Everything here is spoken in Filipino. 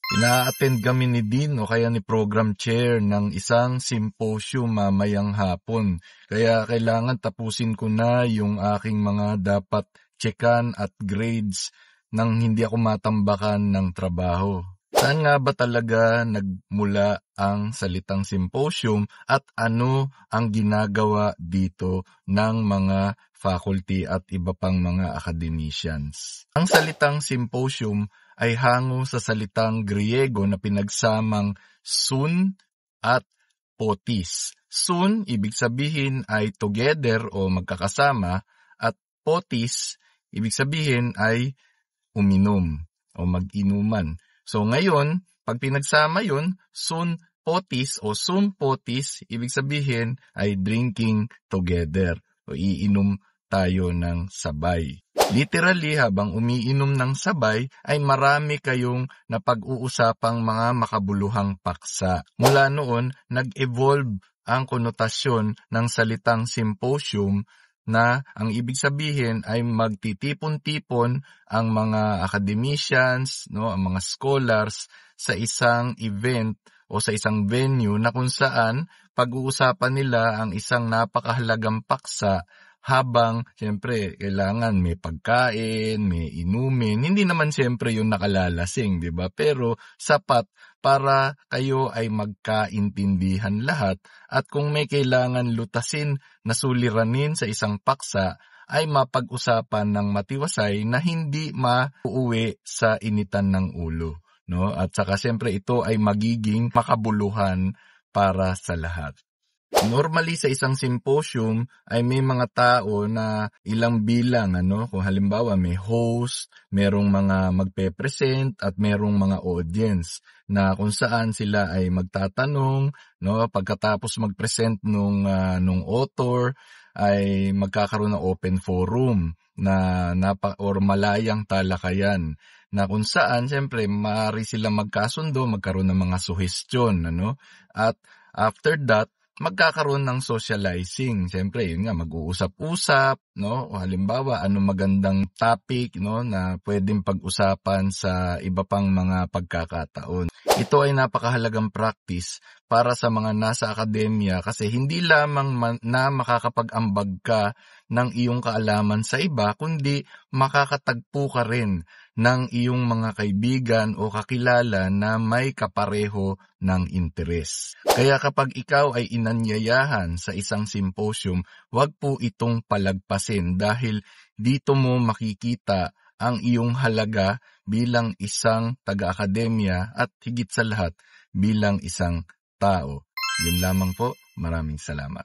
Ina-attend kami ni Dean o kaya ni Program Chair ng isang symposium mamayang hapon. Kaya kailangan tapusin ko na yung aking mga dapat checkan at grades nang hindi ako matambakan ng trabaho. Saan nga ba talaga nagmula ang salitang symposium at ano ang ginagawa dito ng mga faculty at iba pang mga academicians? Ang salitang symposium ay hango sa salitang Griego na pinagsamang sun at potis. Sun, ibig sabihin ay together o magkakasama, at potis, ibig sabihin ay uminom o mag-inuman. So ngayon, pag pinagsama yun, sun potis o sum potis, ibig sabihin ay drinking together o iinom tayo ng sabay. Literally, habang umiinom ng sabay ay marami kayong napag-uusapang mga makabuluhang paksa. Mula noon, nag-evolve ang konotasyon ng salitang symposium na ang ibig sabihin ay magtitipon-tipon ang mga academicians, ang mga scholars sa isang event o sa isang venue na kung saan pag-uusapan nila ang isang napakahalagang paksa habang siyempre kailangan may pagkain, may inumin. Hindi naman siyempre yung nakalalasing, 'di ba? Pero sapat para kayo ay magkaintindihan lahat at kung may kailangan lutasin na suliranin sa isang paksa ay mapag-usapan ng matiwasay na hindi mauuwi sa initan ng ulo, no? At saka siyempre ito ay magiging makabuluhan para sa lahat. Normally sa isang symposium ay may mga tao na ilang bilang, kung halimbawa may host, merong mga magpe-present at merong mga audience na kung saan sila ay magtatanong, pagkatapos mag-present nung author ay magkakaroon ng open forum na or malayang talakayan na kung saan siyempre maaari silang magkasundo, magkaroon ng mga suhestyon, at after that magkakaroon ng socializing. Siyempre, yun nga, mag-uusap-usap, o halimbawa, anong magandang topic, na pwedeng pag-usapan sa iba pang mga pagkakataon. Ito ay napakahalagang practice para sa mga nasa akademya kasi hindi lamang na makakapag-ambag ka ng iyong kaalaman sa iba, kundi makakatagpo ka rin ng iyong mga kaibigan o kakilala na may kapareho ng interes. Kaya kapag ikaw ay inanyayahan sa isang symposium, huwag po itong palagpasin dahil dito mo makikita ang iyong halaga bilang isang taga-akademya at higit sa lahat bilang isang tao. Yun lamang po. Maraming salamat.